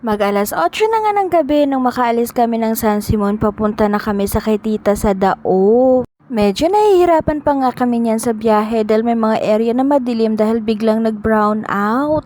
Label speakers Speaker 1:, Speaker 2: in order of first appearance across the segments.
Speaker 1: Mag-alas 8 na nga ng gabi nung makaalis kami ng San Simon, papunta na kami sa kay tita sa Dao. Medyo nahihirapan pa nga kami niyan sa biyahe dahil may mga area na madilim dahil biglang nag-brown out.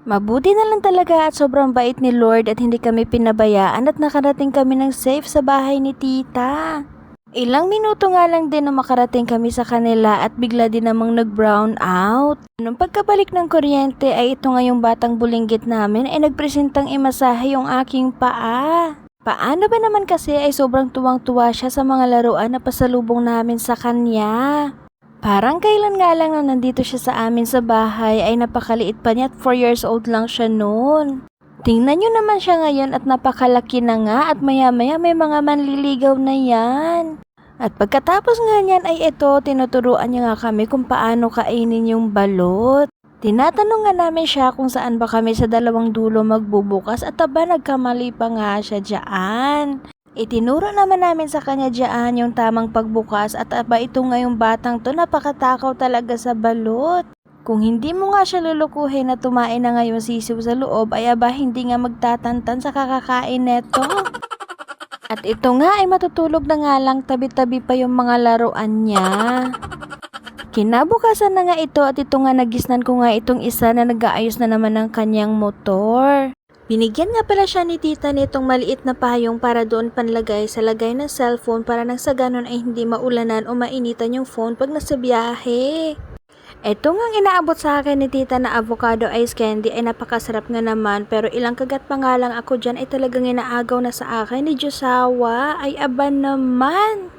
Speaker 1: Mabuti na lang talaga at sobrang bait ni Lord at hindi kami pinabayaan at nakarating kami ng safe sa bahay ni tita. Ilang minuto nga lang din na makarating kami sa kanila at bigla din namang nag-brown out. Nung pagkabalik ng kuryente ay ito nga yung batang bulinggit namin ay nagpresentang imasahe yung aking paa. Paano ba naman kasi ay sobrang tuwang-tuwa siya sa mga laruan na pasalubong namin sa kanya. Parang kailan nga lang na nandito siya sa amin sa bahay ay napakaliit pa niya at 4 years old lang siya noon. Tingnan nyo naman siya ngayon at napakalaki na nga at maya-maya may mga manliligaw na yan. At pagkatapos nga niyan ay ito, tinuturuan niya nga kami kung paano kainin yung balot. Tinatanong nga namin siya kung saan ba kami sa dalawang dulo magbubukas at aba nagkamali pa nga siya dyan. Itinuro naman namin sa kanya dyan yung tamang pagbukas at aba ito nga yung batang to napakatakaw talaga sa balot. Kung hindi mo nga siya lulukuhin na tumain na ngayon sisiw sa loob ay aba hindi nga magtatantan sa kakakain neto. At ito nga ay matutulog na nga lang tabi-tabi pa yung mga laruan niya. Kinabukasan na nga ito at ito nga nagisnan ko nga itong isa na nag-aayos na naman ng kanyang motor. Binigyan nga pala siya ni tita nitong maliit na payong para doon panlagay sa lagay ng cellphone para nang sa ganon ay hindi maulanan o mainitan yung phone pag nasa biyahe. Ito nga inaabot sa akin ni tita na avocado ice candy ay napakasarap nga naman pero ilang kagat pa nga lang ako dyan ay talagang inaagaw na sa akin ni Diyosawa ay aba naman.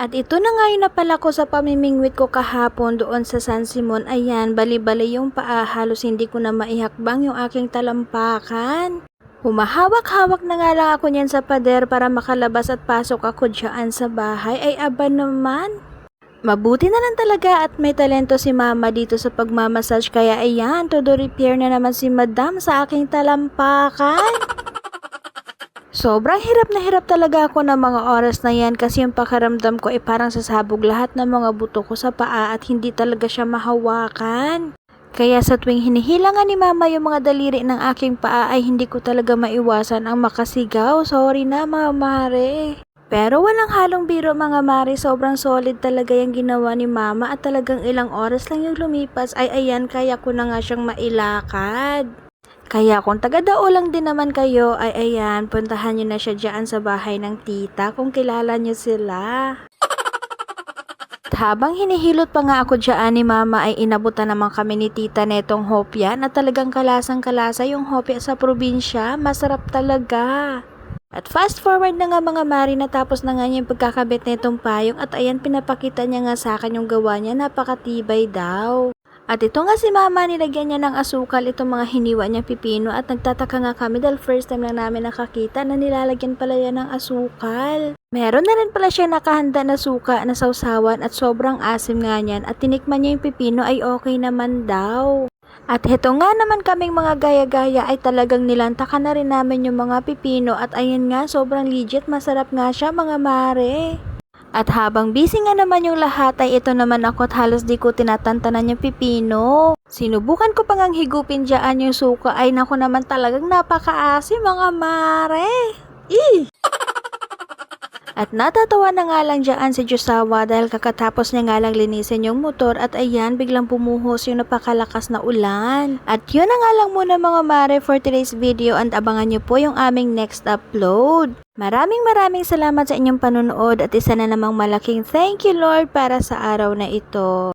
Speaker 1: At ito na nga yung napala ko sa pamimingwit ko kahapon doon sa San Simon. Ayan, bali-bali yung paa, halos hindi ko na maihakbang yung aking talampakan. Humahawak-hawak na nga lang ako niyan sa pader para makalabas at pasok ako dyan sa bahay ay aba naman. Mabuti na lang talaga at may talento si mama dito sa pagmamassage kaya ayan, todo repair na naman si madam sa aking talampakan. Sobrang hirap na hirap talaga ako ng mga oras na yan kasi yung pakiramdam ko ay parang sasabog lahat ng mga buto ko sa paa at hindi talaga siya mahawakan. Kaya sa tuwing hinihilangan ni mama yung mga daliri ng aking paa ay hindi ko talaga maiwasan ang makasigaw. Sorry na mga mare. Pero walang halong biro mga mare, sobrang solid talaga yung ginawa ni mama at talagang ilang oras lang yung lumipas ay ayan kaya ko na nga siyang mailakad. Kaya kung taga-Dao lang din naman kayo ay ayan, puntahan nyo na siya dyan sa bahay ng tita kung kilala nyo sila. At habang hinihilot pa nga ako dyan ni mama ay inabutan naman kami ni tita netong hopya na talagang kalasang-kalasa yung hopya sa probinsya, masarap talaga. At fast forward na nga mga mari, natapos na nga niya yung pagkakabit nitong payong at ayan pinapakita niya nga sa akin yung gawa niya, napakatibay daw. At ito nga si mama, nilagyan niya ng asukal itong mga hiniwa niyang pipino at nagtataka nga kami dahil first time lang namin nakakita na nilalagyan pala yan ng asukal. Meron na rin pala siya nakahanda na suka na sausawan at sobrang asim nga niyan at tinikman niya yung pipino ay okay naman daw. At heto nga naman kaming mga gaya-gaya ay talagang nilantakan na rin namin yung mga pipino at ayun nga sobrang legit, masarap nga siya mga mare. At habang busy nga naman yung lahat ay ito naman ako at halos di ko tinatantanan yung pipino. Sinubukan ko pang higupin dyan yung suka ay naku naman talagang napakaasim mga mare. At natatawa na nga lang dyan si Diyosawa dahil kakatapos niya nga lang linisin yung motor at ayan biglang bumuhos yung napakalakas na ulan. At yun na nga lang muna mga mare for today's video and abangan nyo po yung aming next upload. Maraming salamat sa inyong panunood at isa na namang malaking thank you Lord para sa araw na ito.